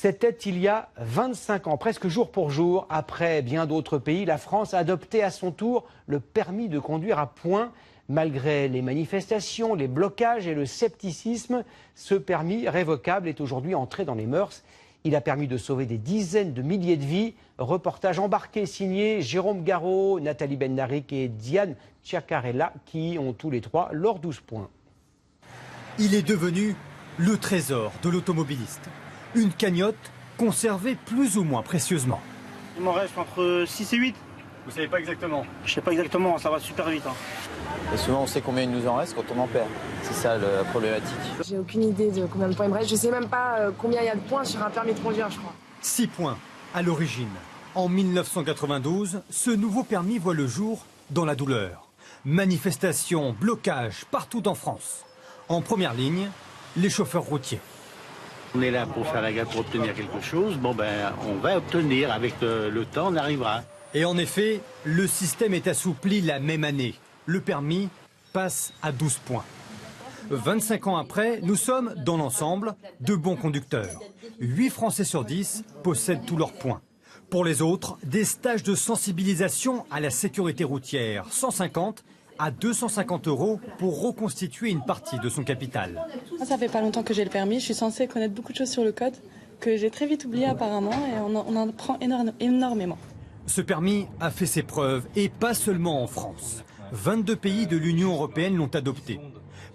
C'était il y a 25 ans, presque jour pour jour. Après bien d'autres pays, la France a adopté à son tour le permis de conduire à points. Malgré les manifestations, les blocages et le scepticisme, ce permis révocable est aujourd'hui entré dans les mœurs. Il a permis de sauver des dizaines de milliers de vies. Reportage embarqué signé Jérôme Garraud, Nathalie Bennarik et Diane Ciaccarella qui ont tous les trois leurs 12 points. Il est devenu le trésor de l'automobiliste. Une cagnotte conservée plus ou moins précieusement. Il m'en reste entre 6 et 8. Vous savez pas exactement? Je sais pas exactement, ça va super vite. Et souvent on sait combien il nous en reste quand on en perd. C'est ça la problématique. J'ai aucune idée de combien de points il me reste. Je sais même pas combien il y a de points sur un permis de conduire, je crois. 6 points à l'origine. En 1992, ce nouveau permis voit le jour dans la douleur. Manifestations, blocages partout en France. En première ligne, les chauffeurs routiers. On est là pour faire la guerre, pour obtenir quelque chose. Bon ben, on va obtenir. Avec le temps, on arrivera. Et en effet, le système est assoupli la même année. Le permis passe à 12 points. 25 ans après, nous sommes, dans l'ensemble, de bons conducteurs. 8 Français sur 10 possèdent tous leurs points. Pour les autres, des stages de sensibilisation à la sécurité routière, 150 à 250 € pour reconstituer une partie de son capital. Ça fait pas longtemps que j'ai le permis, je suis censée connaître beaucoup de choses sur le code, que j'ai très vite oublié apparemment, et on en apprend énormément. Ce permis a fait ses preuves, et pas seulement en France. 22 pays de l'Union européenne l'ont adopté.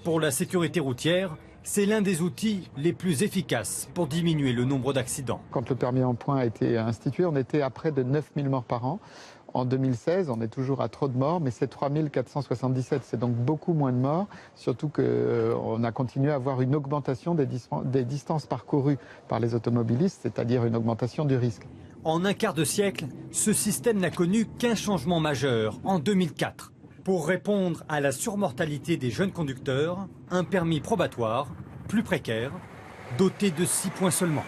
Pour la sécurité routière, c'est l'un des outils les plus efficaces pour diminuer le nombre d'accidents. Quand le permis en points a été institué, on était à près de 9000 morts par an. En 2016, on est toujours à trop de morts, mais c'est 3477, c'est donc beaucoup moins de morts, surtout qu'on a continué à avoir une augmentation des distances parcourues par les automobilistes, c'est-à-dire une augmentation du risque. En un quart de siècle, ce système n'a connu qu'un changement majeur, en 2004. Pour répondre à la surmortalité des jeunes conducteurs, un permis probatoire, plus précaire, doté de 6 points seulement.